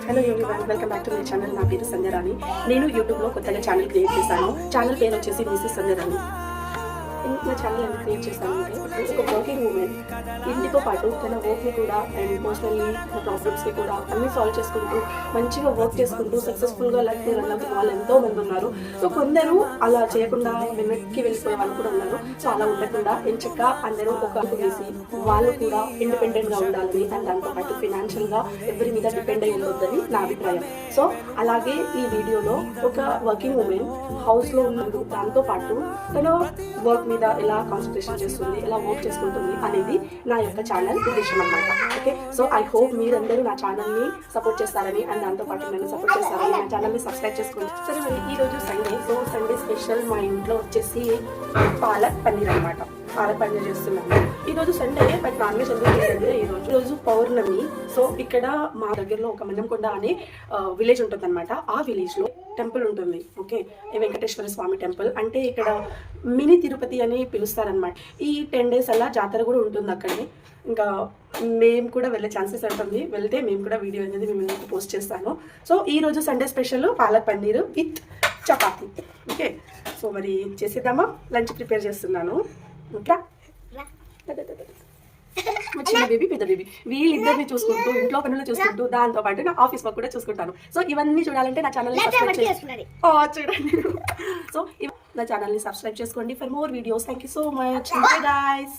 Hello everyone, welcome back to my channel. నా పేరు సంధ్యారాణి. నేను యూట్యూబ్లో కొత్తగా ఛానల్ క్రియేట్ చేశాను. ఛానల్ పేరు వచ్చేసి మిసెస్ సంధ్యారాణి. నా ఛానల్ ఎందుకు క్రియేట్ చేశాను అంటే, ఒక వర్కింగ్ ఉమెన్ ఇంటితో పాటు తన వర్క్ని కూడా అండ్ పర్సనల్లీ ప్రాబ్లమ్స్ని కూడా అన్నీ సాల్వ్ చేసుకుంటూ మంచిగా వర్క్ చేసుకుంటూ సక్సెస్ఫుల్గా లైఫ్ని రన్ అవుతున్న వాళ్ళు ఎంతో మంది ఉన్నారు. సో కొందరు అలా చేయకుండా వెనక్కి వెళ్ళిపోయే వాళ్ళు కూడా ఉన్నారు. సో అలా ఉండకుండా ఎంచక్కా అందరూ ఒక అడుగు వేసి వాళ్ళు కూడా ఇండిపెండెంట్గా ఉండాలని అండ్ దాంతోపాటు ఫినాన్షియల్గా ఎవరి మీద డిపెండ్ అయి ఉండొద్దని నా అభిప్రాయం. సో అలాగే ఈ వీడియోలో ఒక వర్కింగ్ ఉమెన్ హౌస్లో ఉన్నప్పుడు దాంతోపాటు తన వర్క్ మీద ఎలా కాన్సన్ట్రేషన్ చేస్తుంది, ఎలా వర్క్ చేసుకుంటుంది అనేది నా యొక్క ఛానల్ ఉద్దేశం అన్నమాట. ఓకే, సో ఐ హోప్ మీరందరూ నా ఛానల్ని సపోర్ట్ చేస్తారని అండ్ దాంతోపాటు నన్ను సపోర్ట్ చేస్తారని నా ఛానల్ని సబ్స్క్రైబ్ చేసుకోండి. సరే, మరి ఈరోజు సండే. సో సండే స్పెషల్ మా ఇంట్లో వచ్చేసి పాలక్ పన్నీర్ అనమాట. పాలక్ పన్నీర్ చేస్తున్నాను ఈరోజు సండే. బట్ నాన్ వెజ్ ఎందుకు లేదంటే ఈరోజు పౌర్ణమి. సో ఇక్కడ మా దగ్గరలో ఒక మన్నంకొండ అనే విలేజ్ ఉంటుంది అనమాట. ఆ విలేజ్లో టెంపుల్ ఉంటుంది. ఓకే, వెంకటేశ్వర స్వామి టెంపుల్ అంటే ఇక్కడ మినీ తిరుపతి అని పిలుస్తారనమాట. ఈ 10 days అలా జాతర కూడా ఉంటుంది అక్కడే. ఇంకా మేము కూడా వెళ్ళే ఛాన్సెస్ ఉంటుంది. వెళ్తే మేము కూడా వీడియో అనేది మేము పోస్ట్ చేస్తాను. సో ఈరోజు Sunday special palak paneer with chapati. Okay, so మరి చేసేద్దామా? లంచ్ ప్రిపేర్ చేస్తున్నాను. ఓకే, చిన్న బేబీ పెద్ద బేబీ వీళ్ళిద్దరిని చూసుకుంటూ ఇంట్లో పనులు చూసుకుంటూ దాంతో పాటు నా ఆఫీస్ వర్క్ కూడా చూసుకుంటాను. సో ఇవన్నీ చూడాలంటే నా ఛానల్ని సబ్స్క్రైబ్ చేసుకోండి. సో నా ఛానల్ని సబ్స్క్రైబ్ చేసుకోండి for more videos. Thank you so much. Bye guys.